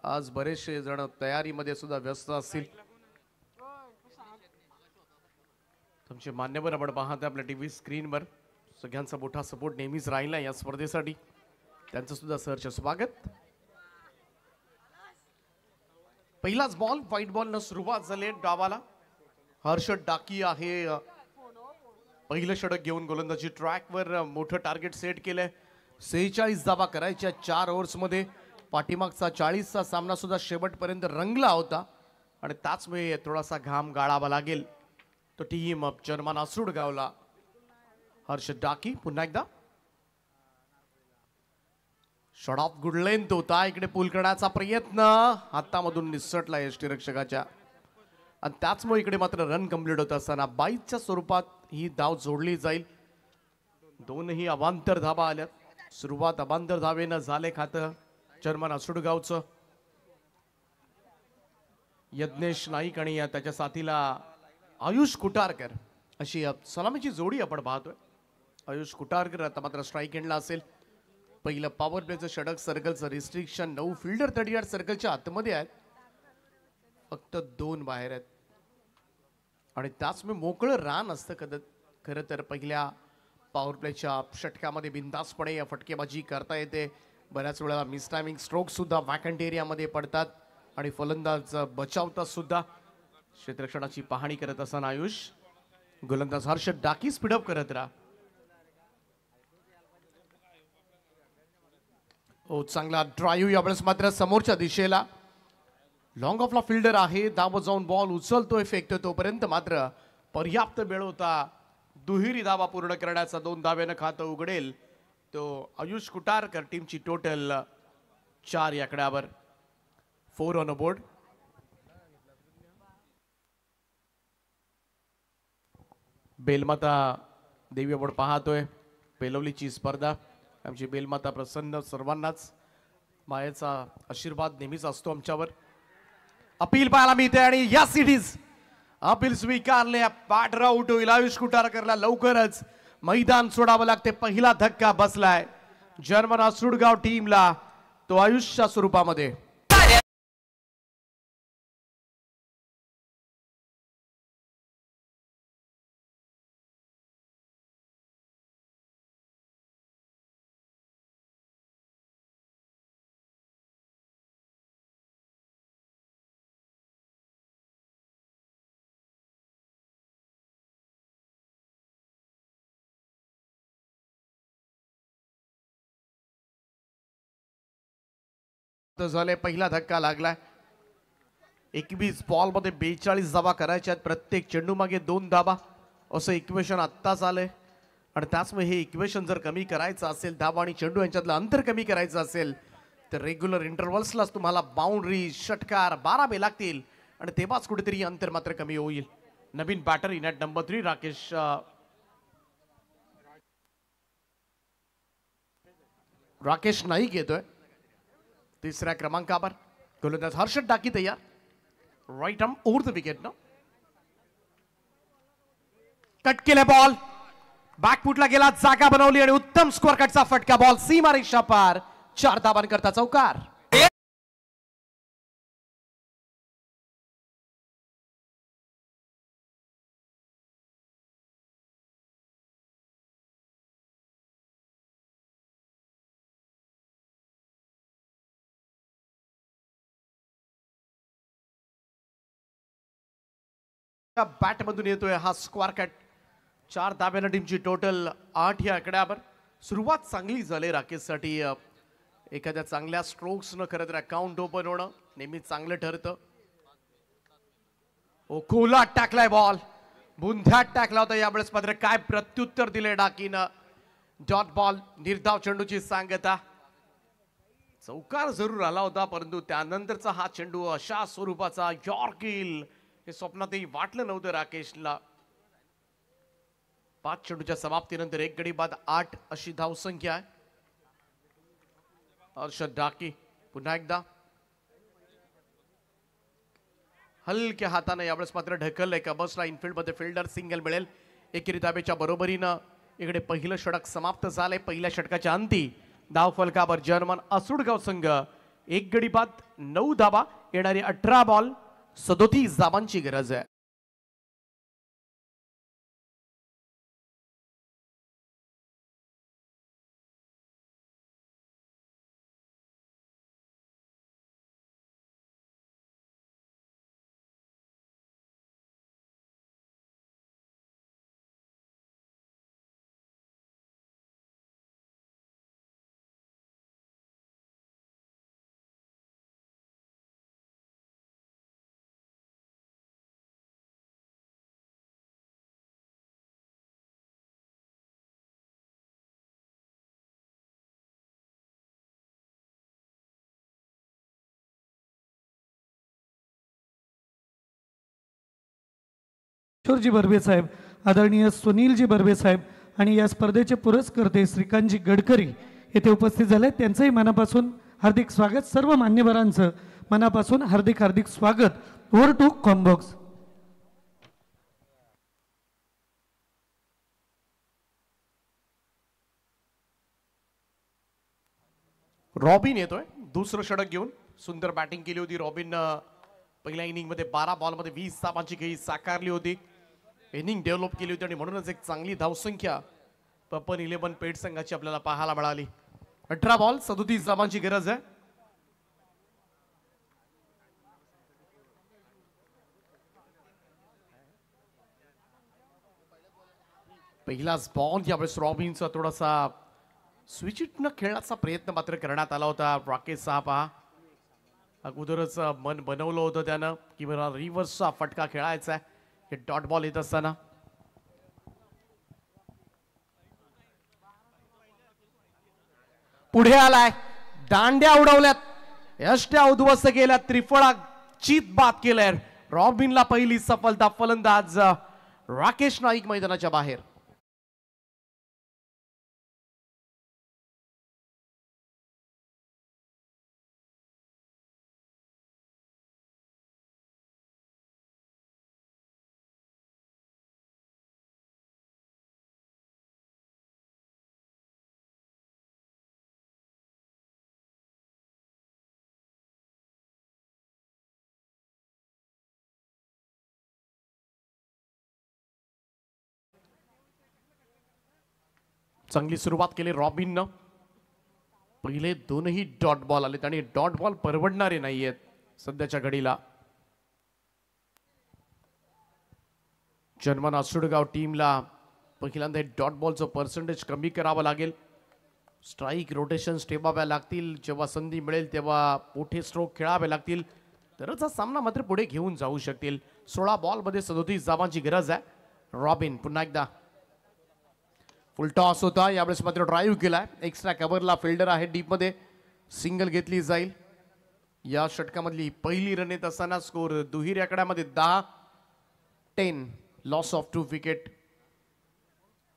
आज बरेचसे जण तयारीमध्ये सुद्धा व्यस्त असतील. तुमचे मान्यवर आपण पाहता आपल्या टीव्ही स्क्रीनवर. सगळ्यांचा मोठा सपोर्ट नेहमीच राहिला या स्पर्धेसाठी. त्यांचं सुद्धा सहर्ष स्वागत. पहिलाच बॉल व्हाईट बॉल न सुरुवात झाली डावाला. हर्षद डाकी आहे पहिलं षटक घेऊन गोलंदाजी ट्रॅकवर. मोठं टार्गेट सेट केलंय. 46 धावा करायच्या 4 ओव्हर्समध्ये. पाठीमागचा 40चा सामना सुद्धा शेवटपर्यंत रंगला होता आणि त्याचमुळे थोडासा घाम गाळावा लागेल. तो टीम चर्मान आसुडगावला. हर्षद डाकी पुन्हा एकदा शॉट ऑफ गुड लेंथ होता. इकडे पूल करण्याचा प्रयत्न हातामधून निसटला यष्टीरक्षकाच्या आणि त्याचमुळे इकडे मात्र रन कंप्लीट होत असताना 22च्या स्वरूपात ही धाव जोडली जाईल. दोनही अवांतर धावा आल्यात. सुरुवात अवांतर धावेनं झाले खातं चर्मन आसुडगावचं. यज्ञेश नाईक आणि त्याच्या साथीला आयुष कुटारकर अशी सलामीची जोडी आपण पाहतोय. आयुष कुटारकर आता मात्र स्ट्राईक एंडला असेल. पहिलं पॉवर प्लेचं षटक. सर्कलचं रिस्ट्रिक्शन 9 फिल्डर 38 सर्कलच्या आतमध्ये आहेत, फक्त 2 बाहेर आहेत आणि त्याचमुळे मोकळं रान असतं. खरं तर पहिल्या पॉवर प्लेच्या षटकामध्ये बिनधास्तपणे या फटकेबाजी करता येते. बऱ्याच वेळेला मिस टायमिंग स्ट्रोक सुद्धा वॅकंट एरियामध्ये पडतात आणि फलंदाज बचावतात सुद्धा. क्षेत्ररक्षणाची पाहणी करत असताना आयुष. गोलंदाज हर्षद डाकी स्पीडअप करत राहा. चांगला ड्राईव्ह यावेळेस मात्र समोरच्या दिशेला. लॉंग ऑफला फिल्डर आहे. धाव जाऊन बॉल उचलतोय फेकतोय तोपर्यंत मात्र पर्याप्त वेळ होता दुहेरी धावा पूर्ण करण्याचा. 2 धावेनं खातं उघडेल तो आयुष कुटारकर. टीमची टोटल 4 या आकड्यावर. 4 ऑन अ बोर्ड. बेलमाता देवी आपण पाहतोय. पेलवलीची स्पर्धा. आमची बेलमाता प्रसन्न, सर्वांनाच मायेचा आशीर्वाद नेहमीच असतो आमच्यावर. अपील पाहायला मिळते आणि या सिटीज अपील स्वीकारले. पाठ आउट होईल. आयुष कुटारकरला लवकरच मैदान सोडावं लागते. पहिला धक्का बसलाय जर्मन आसुडगाव टीमला, तो आयुषच्या स्वरूपामध्ये. झाले. पहिला धक्का लागलाय. 21 बॉल मध्ये 42 धावा करायच्या आहेत. प्रत्येक चेंडू मागे 2 धावा असं इक्वेशन आत्ताच आलंय. आणि त्याचमुळे हे इक्वेशन जर कमी करायचं असेल, धावा आणि चेंडू यांच्यातलं अंतर कमी करायचं असेल, तर रेग्युलर इंटरव्हल्सलाच तुम्हाला बाउंड्री, षटकार 12 लागतील आणि तेव्हाच कुठेतरी अंतर मात्र कमी होईल. नवीन batter in at number 3 Rakesh Naik येतोय तिसऱ्या क्रमांकावर. गोलंदाज हर्षद डाकी तयार. Right arm over the wicket. Cut केले बॉल. बॅकफुटला गेला, जागा बनवली आणि उत्तम स्कोअर कटचा फटका. बॉल सीमा रेषा पार. 4 धावांकरता चौकार. बॅट मधून येतोय हा स्क्वार कट. 4 धाब्यानं टीमची टोटल 8 या आकड्यावर. सुरुवात चांगली झाली राकेशसाठी. एखाद्या चांगल्या स्ट्रोक्स न खरं तर अकाउंट ओपन होणं नेहमी चांगलं ठरतं. ओकोला टाकलाय बॉल. बुंध्यात टाकला होता यावेळेस मात्र काय प्रत्युत्तर दिले डाकीनं. Dot ball. निर्धाव चेंडूची सांगता. चौकार जरूर आला होता, परंतु त्यानंतरचा हा चेंडू अशा स्वरूपाचा यॉर्किल हे स्वप्नातही वाटलं नव्हतं राकेशला. 5 चेंडूच्या समाप्तीनंतर 1 गडी बाद 8 अशी धावसंख्या आहे. हर्षद डाकी पुन्हा एकदा हलक्या हाताने यावेळेस मात्र ढकललंय कबसला. इनफिल्ड मध्ये फिल्डर सिंगल मिळेल. एकेरी धाबेच्या बरोबरीनं इकडे पहिलं षटक समाप्त झालंय. पहिल्या षटकाच्या अंती धाव फलकावर जर्मन आसुडगाव संघ 1 गडी बाद 9 धावा. येणारी 18 बॉल 37 धावांची गरज आहे. किशोरजी बर्वे साहेब, आदरणीय सुनीलजी बर्वे साहेब आणि या स्पर्धेचे पुरस्कर्ते श्रीकांतजी गडकरी येथे उपस्थित झाले. त्यांचंही मनापासून हार्दिक स्वागत. सर्व मान्यवरांचं मनापासून हार्दिक हार्दिक स्वागत. Over to combox. रॉबिन येतोय दुसरं षटक घेऊन. सुंदर बॅटिंग केली होती रॉबिन. पहिल्या इनिंग मध्ये 12 बॉल मध्ये 20 धावांची खेळी साकारली होती. इनिंग डेव्हलप केली होती आणि म्हणूनच एक चांगली धावसंख्या पपन 11 पेड संघाची आपल्याला पाहायला मिळाली. 18 बॉल 37 धावांची गरज आहे. पहिलाच बॉल यावेळेस रॉबिनचा थोडासा स्विच न खेळण्याचा प्रयत्न मात्र करण्यात आला होता. राकेश साहेब अगोदरच मन बनवलं होतं त्यानं की मला रिव्हर्सचा फटका खेळायचा आहे हे डॉट बॉल येत असताना. पुढे आलाय. दांड्या उडवल्यात. यष्ट्या उद्ध्वस्त केल्या, त्रिफळाचीत बाद केलंय. रॉबिनला पहिली सफलता. फलंदाज राकेश नाईक मैदानाच्या बाहेर. चांगली सुरुवात केली रॉबिननं. पहिले दोनही डॉट बॉल आलेत आणि डॉट बॉल परवडणारे नाहीयेत सध्याच्या घडीला. जर्मन आसुडगाव टीमला पहिल्यांदा डॉट बॉलचं पर्सेंटेज कमी करावं लागेल. स्ट्राईक रोटेशन्स ठेवाव्या लागतील. जेव्हा संधी मिळेल तेव्हा मोठे स्ट्रोक खेळावे लागतील, तरच हा सामना मात्र पुढे घेऊन जाऊ शकतील. 16 बॉलमध्ये 37 धावांची गरज आहे. रॉबिन पुन्हा एकदा फुल टॉस होता. यावेळेस मात्र ड्राईव्ह केलाय. एक्स्ट्रा कव्हरला फिल्डर आहे. डीप मध्ये सिंगल घेतली जाईल. या षटकामधली पहिली रन येत असताना स्कोर दुहेरी आकड्यामध्ये 10-10. Loss of 2 wicket.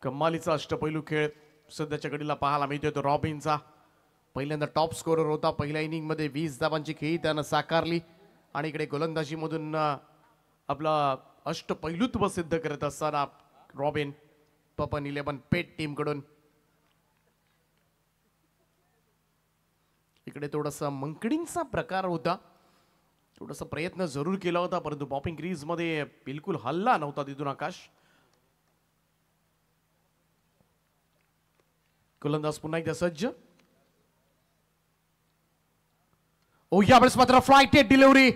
कमालीचा अष्टपैलू खेळ सध्याच्या घडीला पाहायला मिळतोय तो रॉबिनचा. पहिल्यांदा टॉप स्कोरर होता. पहिल्या इनिंग मध्ये 20 धावांची खेळी त्यानं साकारली आणि इकडे गोलंदाजीमधून आपला अष्टपैलुत्व सिद्ध करत असताना रॉबिन पपन 11 पेट टीम कडून इकडे थोडासा मंकडींचा प्रकार होता. थोडासा प्रयत्न जरूर केला होता, परंतु बॉपिंग क्रीज मध्ये बिलकुल हल्ला नव्हता तिथून आकाश. गोलंदाज पुन्हा एकदा सज्ज. ओ यावेळेस मात्र फ्लायटेड डिलिव्हरी.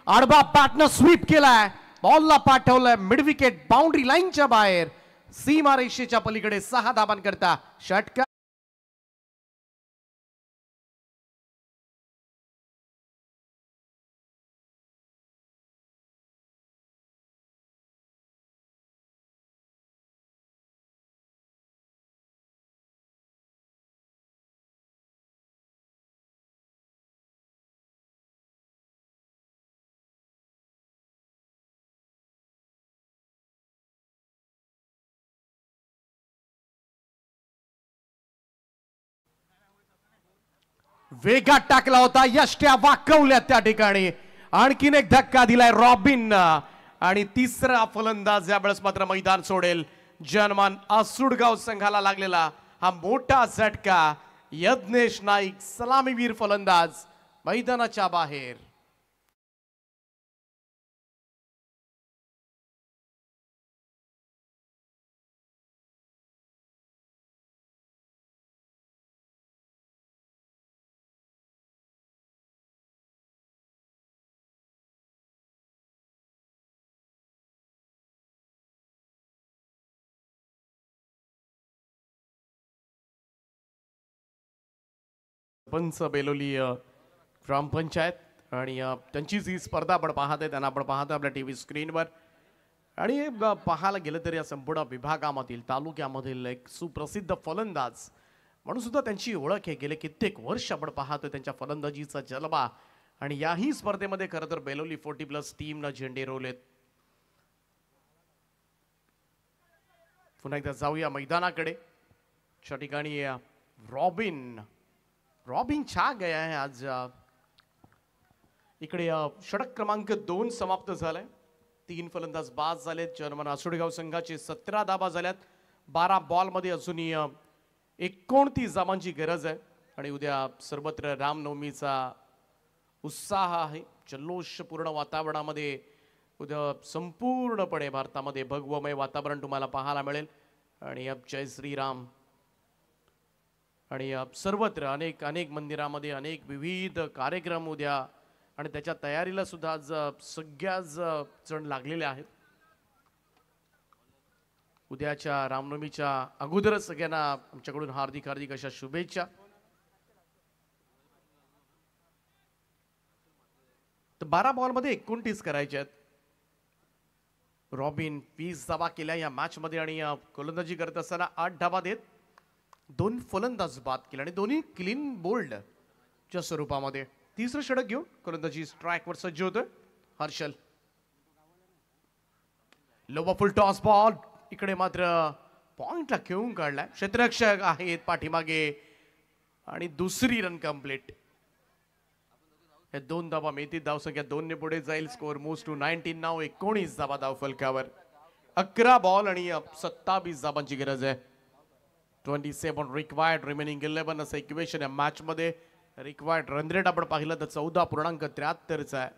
आडबा बॅटनं स्वीप केलाय. बॉलला पाठवलंय मिड विकेट बाउंड्री लाईनच्या बाहेर. सीमा रेषेच्या पलीकडे 6 धावांकरता षटकार. वेगात टाकला होता. यष्ट्या वाकवल्या त्या ठिकाणी. आणखीन एक धक्का दिलाय रॉबिन आणि तिसरा फलंदाज यावेळेस मात्र मैदान सोडेल. जर्मन आसुडगाव संघाला लागलेला हा मोठा झटका. यज्ञेश नाईक सलामीवीर फलंदाज मैदानाच्या बाहेर. पंच बेलोली ग्रामपंचायत आणि त्यांचीच ही स्पर्धा आपण पाहत आहे. त्यांना आपण पाहतो आपल्या टीव्ही स्क्रीनवर. आणि पाहायला गेलं तर या संपूर्ण विभागामधील तालुक्यामधील एक सुप्रसिद्ध फलंदाज म्हणून सुद्धा त्यांची ओळख आहे. गेले कित्येक वर्ष आपण पाहतो त्यांच्या फलंदाजीचा जलवा. आणि याही स्पर्धेमध्ये खरं तर बेलोली 40+ टीमनं झेंडे रोवलेत. पुन्हा एकदा जाऊया मैदानाकडे. त्या ठिकाणी रॉबिन छा गया है आज. इकडे षटक क्रमांक 2 समाप्त झालाय. 3 फलंदाज बाद झालेत. जर्मन आसुडगाव संघाचे 17 धावा झाल्यात. 12 बॉलमध्ये अजूनही 29 धावांची गरज आहे. आणि उद्या सर्वत्र रामनवमीचा उत्साह आहे. जल्लोषपूर्ण वातावरणामध्ये उद्या संपूर्णपणे भारतामध्ये भगवमय वातावरण तुम्हाला पाहायला मिळेल. आणि जय श्रीराम. आणि सर्वत्र अनेक मंदिरामध्ये अनेक विविध कार्यक्रम उद्या आणि त्याच्या तयारीला सुद्धा आज सगळ्याच जण लागलेले आहेत. उद्याच्या रामनवमीच्या अगोदरच सगळ्यांना आमच्याकडून हार्दिक अशा शुभेच्छा. तर 12 बॉलमध्ये 29 करायचे आहेत. रॉबिन 20 धावा केल्या या मॅच मध्ये आणि गोलंदाजी करत असताना 8 धावा देत 2 फलंदाज बाद केले आणि दोन्ही क्लीन बोल्ड च्या स्वरूपामध्ये. तिसरं षटक घेऊन गोलंदाजी स्ट्राईकवर सज्ज होतोय हर्षल. लोवा फुल टॉस बॉल इकडे मात्र पॉइंटला घेऊन काढलाय. क्षेत्ररक्षक आहेत पाठीमागे आणि दुसरी रन कंप्लीट. हे 2 धावा मिळतील. धावसंख्या 2 ने पुढे जाईल. स्कोअर मूव्स टू 19 नाव. 19 धावा धाव फलकावर. 11 बॉल आणि 27 धावांची गरज आहे. 27 रिक्वायर्ड रिमेनिंग 11 असं इक्वेशन आहे मॅच मध्ये. रिक्वायर्ड रन रेट आपण पाहिलं तर 14.73 आहे.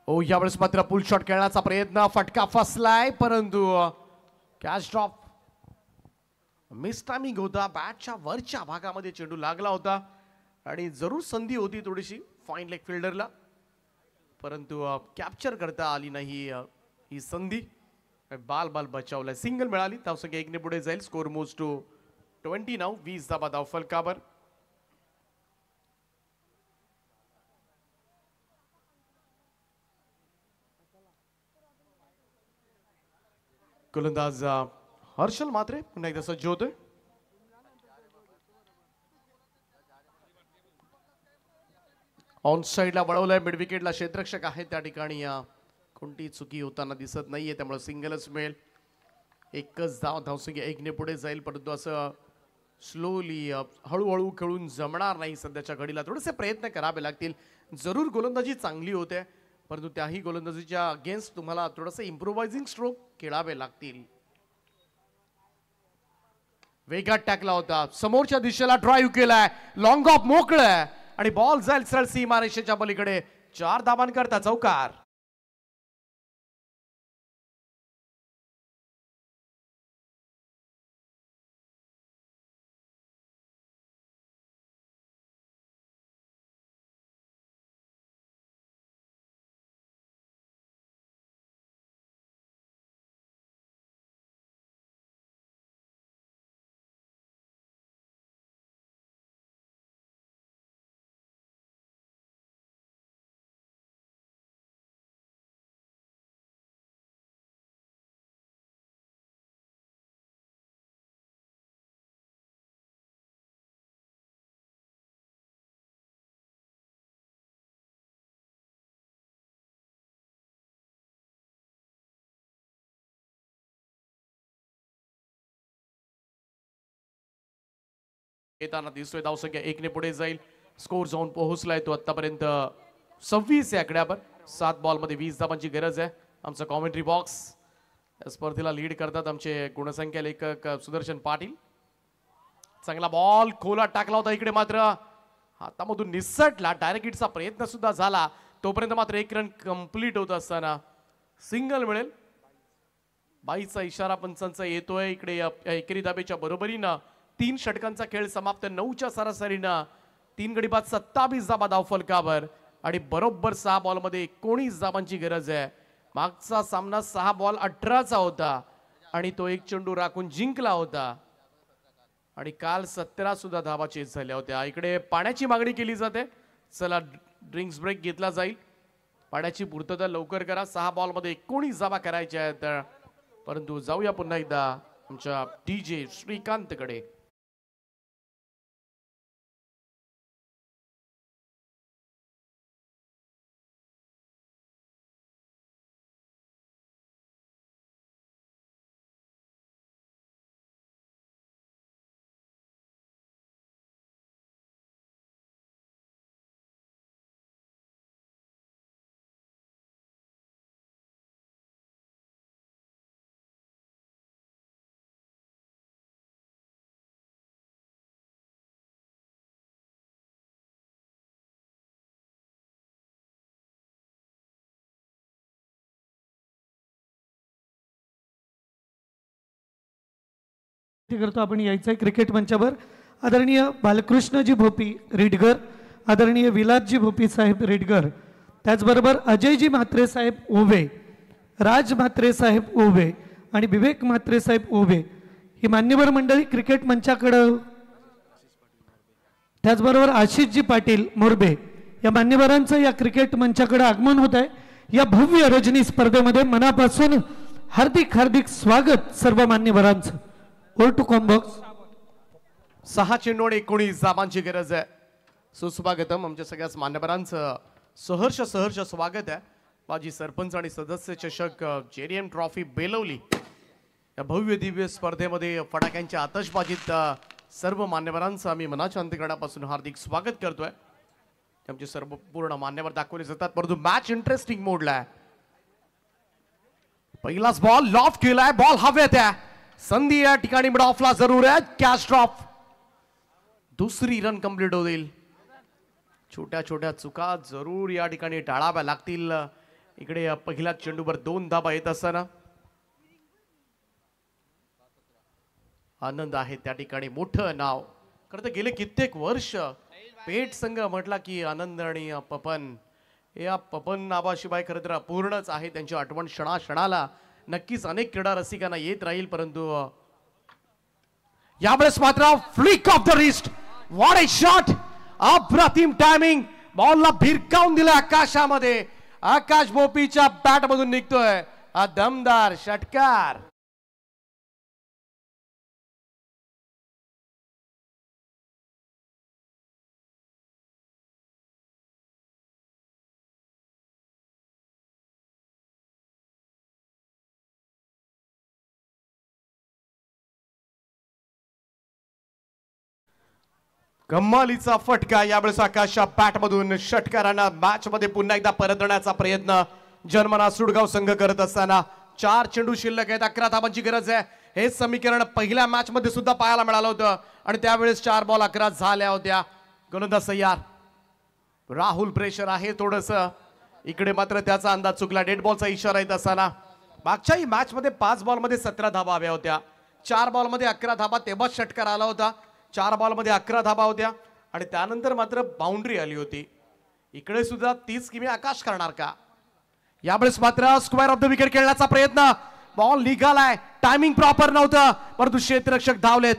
ओ यावेळेस मात्र पुल शॉट खेळण्याचा प्रयत्न. फटका फसलाय परंतु कॅच ड्रॉप. मिस टायमिंग होता. बॅटच्या वरच्या भागामध्ये चेंडू लागला होता आणि जरूर संधी होती थोडीशी फाईन लेग फिल्डरला, परंतु कॅप्चर करता आली नाही ही संधी. बाल बचावलाय. सिंगल मिळाली. धावसंख्या 1 ने पुढे जाईल. स्कोर मूव्स टू 20 नाव. 20 धावा धाव फलकावर. गोलंदाज हर्षल मात्रे पुन्हा एकदा सज्ज होतोय. ऑन साइडला वळवलंय. मिड विकेटला क्षेत्ररक्षक आहे त्या ठिकाणी कोणती चुकी होताना दिसत नाहीये, त्यामुळे सिंगलच मिळेल. एकच धाव. धावसंख्या 1 ने पुढे जाईल, परंतु असं स्लोली हळूहळू खेळून जमणार नाही. सध्याच्या घडीला थोडेसे प्रयत्न करावे लागतील. जरूर गोलंदाजी चांगली होते, परंतु त्याही गोलंदाजीच्या अगेन्स्ट तुम्हाला थोडंसं इम्प्रोवायझिंग स्ट्रोक खेळावे लागतील. वेगात टाकला होता. समोरच्या दिशेला ड्राईव्ह केलाय. लॉंग ऑफ मोकळं आणि बॉल जाईल सरळ सीमारेषेच्या पलीकडे. 4 धावांकरता चौकार. येताना दिसतोय. धावसंख्या 1 ने पुढे जाईल. स्कोर जाऊन पोहोचलाय तो आतापर्यंत 26 या आकड्यावर. 7 बॉलमध्ये 20 धावांची गरज आहे. आमचा कॉमेंट्री बॉक्स या स्पर्धेला लीड करतात आमचे गुणसंख्या लेखक सुदर्शन पाटील. चांगला बॉल खोला टाकला होता. इकडे मात्र हातामधून निसटला. डायरेक्ट हिटचा प्रयत्न सुद्धा झाला. तोपर्यंत मात्र 1 रन कंप्लीट होत असताना सिंगल मिळेल. 22चा इशारा पंचांचा येतोय. इकडे एकेरी धाबेच्या बरोबरीनं 3 षटकांचा खेळ समाप्त. 9च्या सरासरीनं 3 गडी बाद 27 धावा धाव फलकावर आणि बरोबर 6 बॉलमध्ये 19 धावांची गरज आहे. मागचा सामना 6 बॉल 18चा होता आणि तो 1 चेंडू राखून जिंकला होता आणि काल 17 सुद्धा धावा चेस झाल्या होत्या. इकडे पाण्याची मागणी केली जाते. चला ड्रिंक्स ब्रेक घेतला जाईल. पाण्याची पूर्तता लवकर करा. 6 बॉलमध्ये 19 धावा करायच्या आहेत. परंतु जाऊया पुन्हा एकदा आमच्या DJ श्रीकांतकडे. करतो आपण यायचंय क्रिकेट मंचावर. आदरणीय बालकृष्णजी भोपी रेडगर, आदरणीय विलासजी भोपी साहेब रेडगर, त्याचबरोबर अजयजी म्हात्रे साहेब ओवे, राज म्हात्रे साहेब ओवे आणि विवेक म्हात्रे साहेब ओवे ही मान्यवर मंडळी क्रिकेट मंचाकडे, त्याचबरोबर आशिषजी पाटील मोरबे या मान्यवरांचं या क्रिकेट मंचाकडे आगमन होत आहे. या भव्य रजनी स्पर्धेमध्ये मनापासून हार्दिक हार्दिक स्वागत सर्व मान्यवरांचं. All to come box. 6 चेंडू आणि 19 धावांची गरज आहे. सुस्वागतम आमच्या सगळ्याच मान्यवरांचं सहर्ष स्वागत आहे. माजी सरपंच आणि सदस्य चषक JDM ट्रॉफी बेलवली या भव्य दिव्य स्पर्धेमध्ये फटाक्यांच्या आतषबाजीत सर्व मान्यवरांचं आम्ही मनाच्या अंतःकरणापासून हार्दिक स्वागत करतोय. आमचे सर्व पूर्ण मान्यवर दाखवले जातात परंतु मॅच इंटरेस्टिंग मोडला आहे. पहिलाच बॉल लॉफ केलाय, बॉल हवेत आहे. संधी या ठिकाणी मिड ऑफला जरूर आहे. कॅच ड्रॉप, दुसरी रन कंप्लीट होईल. छोट्या छोट्या चुका जरूर या ठिकाणी टाळाव्या लागतील. इकडे पहिल्या चेंडूवर 2 धाबा येत असताना आनंद आहे त्या ठिकाणी. मोठं नाव खरं तर गेले कित्येक वर्ष पेठ संघ म्हटला की आनंद आणि पपन, या पपन नावाशिवाय खरं तर अपूर्णच आहे. त्यांची आठवण क्षणाक्षणाला नक्कीच अनेक क्रीडा रसिकांना येत राहील. परंतु यावेळेस मात्र flick of the wrist, what a shot, अप्रतिम टायमिंग. बॉलला भिरकावून दिलं आकाशामध्ये. आकाश बोपीच्या बॅट मधून निघतोय हा दमदार षटकार. कमालीचा फटका यावेळेस आकाशच्या बॅट मधून. षटकारांना मॅच मध्ये पुन्हा एकदा परतण्याचा प्रयत्न जर्मना सुडगाव संघ करत असताना 4 चेंडू शिल्लक आहेत. 11 धावांची गरज आहे. हे समीकरण पहिल्या मॅच मध्ये सुद्धा पाहायला मिळालं होतं आणि त्यावेळेस 4 बॉल 11 झाल्या होत्या. गोलंदाज तयार. राहुल प्रेशर आहे थोडस. इकडे मात्र त्याचा अंदाज चुकला. डेड बॉलचा इशारा येत असताना मागच्याही मॅच मध्ये 5 बॉल मध्ये 17 धाबा हव्या होत्या. 4 बॉल मध्ये 11 धाबा तेव्हा षटकार आला होता. 4 बॉल मध्ये 11 धाबा होत्या आणि त्यानंतर मात्र बाउंड्री आली होती. इकडे सुद्धा 30 किमी आकाश करणार का? यावेळेस मात्र स्क्वेअर ऑफ द विकेट खेळण्याचा प्रयत्न. बॉल निघालाय, टायमिंग प्रॉपर नव्हतं परंतु क्षेत्ररक्षक धावलेत.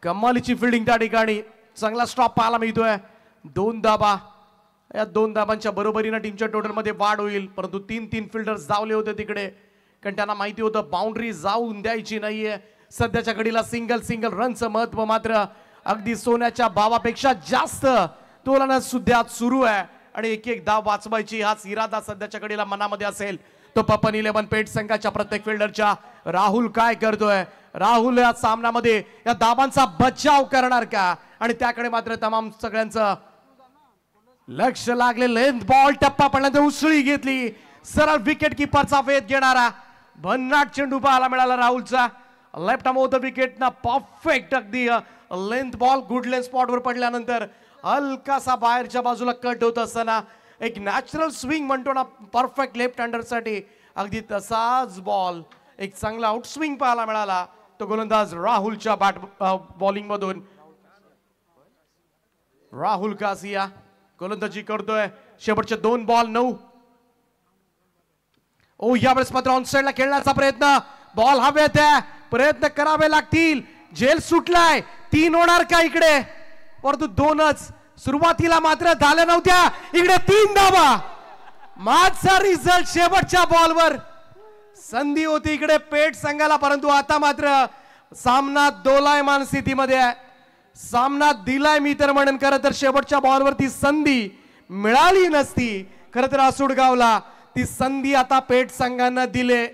कमालीची फिल्डिंग त्या ठिकाणी. चांगला स्टॉप पाहायला मिळतोय. 2 धाबा. या 2 धाबांच्या बरोबरीनं टीमच्या टोटल मध्ये वाढ होईल. परंतु 3 फिल्डर्स धावले होते तिकडे कारण त्यांना माहिती होतं बाउंड्री जाऊन द्यायची नाहीये. सध्याच्या घडीला सिंगल रनचं महत्व मात्र अगदी सोन्याच्या भावापेक्षा जास्त तोलनात सुद्धा सुरू आहे आणि एक धाव वाचवायची हाच इरादा सध्याच्या घडीला मनामध्ये असेल तो पपन 11 पेठ संघाच्या प्रत्येक फिल्डरच्या. राहुल काय करतोय? राहुल या सामन्यामध्ये या धावांचा बचाव करणार का? आणि त्याकडे मात्र तमाम सगळ्यांचं लक्ष लागले. लेंथ बॉल टप्पा पडल्यानंतर उसळी घेतली. सरळ विकेट किपरचा वेध घेणारा भन्नाट चेंडू पाहायला मिळाला राहुलचा. Left arm off the wicket ना परफेक्ट अगदी length ball good length spot वर पडल्यानंतर हलकासा बाहेरच्या बाजूला कट होत असताना एक नॅचरल स्विंग म्हणतो ना परफेक्ट लेफ्ट हँडर साठी अगदी तसाच बॉल एक चांगला आउट स्विंग पाहायला मिळाला तो गोलंदाज राहुलच्या बॅट बॉलिंग मधून. राहुल कासिया गोलंदाजी करतोय. शेवटचे 2 बॉल 9. ओ यावेळेस मात्र ऑन साइडला खेळण्याचा प्रयत्न. बॉल हवेत आहे. प्रयत्न करावे लागतील. झेल सुटलाय. 3 होणार का इकडे? परंतु 2च सुरुवातीला मात्र झाल्या नव्हत्या. इकडे 3 धावा. माझा रिझल्ट शेवटच्या बॉलवर. संधी होती इकडे पेठ संघाला परंतु आता मात्र सामना दोलायमान स्थितीमध्ये आहे. सामना दिलाय मी तर म्हणेन. खरं तर शेवटच्या बॉलवर ती संधी मिळाली नसती. खरं तर आसुडगावला ती संधी आता पेठ संघांना दिले.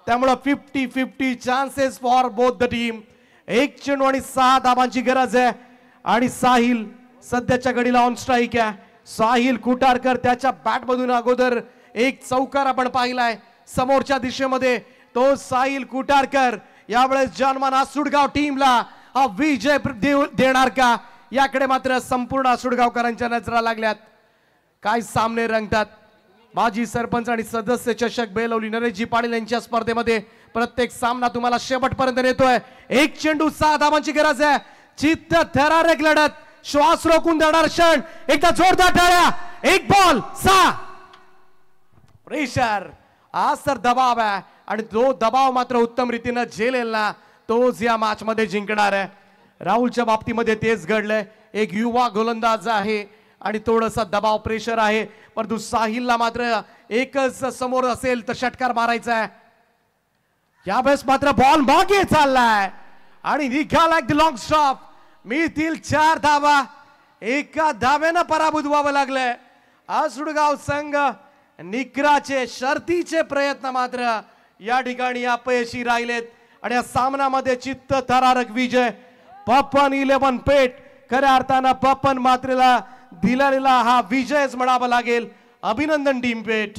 त्यामुळे 50-50 chances for both the team. 1 चेंडू आणि 6 धाबांची गरज आहे आणि साहिल सध्याच्या घडीला ऑन स्ट्राईक आहे. साहिल कुटारकर त्याच्या बॅट मधून अगोदर एक चौकार आपण पाहिलाय समोरच्या दिशेमध्ये. तो साहिल कुटारकर यावेळेस जर्मन आसुडगाव टीमला हा विजय देणार का? याकडे मात्र संपूर्ण आसुडगावकरांच्या नजरा लागल्यात. काय सामने रंगतात. माजी सरपंच आणि सदस्य चषक बेलवली नरेशजी पाटील यांच्या स्पर्धेमध्ये प्रत्येक सामना तुम्हाला शेवटपर्यंत नेतोय. 1 चेंडू 6 धावांची गरज आहे. चित्त थरारक लढत. श्वास रोखून देणार क्षण. एकदा जोरदार टाळ्या. 1 बॉल 6. प्रेशर आज तर दबाव आहे आणि तो दबाव मात्र उत्तम रीतीने झेलेल ना तोच या मॅच मध्ये जिंकणार आहे. राहुलच्या बाबतीमध्ये तेच घडलंय. एक युवा गोलंदाज आहे आणि थोडासा दबाव प्रेशर आहे परंतु साहिलला मात्र एकच समोर असेल तर षटकार मारायचा आहे. यावेळेस मात्र बॉल मागे चाललाय आणि निघाला लॉंग स्टॉप. मिळतील 4 धावा. एका धाव्यानं पराभूत व्हावं लागलंय. आसुडगाव संघ निकराचे शर्तीचे प्रयत्न मात्र या ठिकाणी अपयशी राहिलेत आणि या सामन्यामध्ये चित्त थरारक विजय पप्पन 11 पेठ. खऱ्या अर्थानं पप्पन मात्रेला दिलेला हा विजयच म्हणावा लागेल. अभिनंदन टीम पेठ.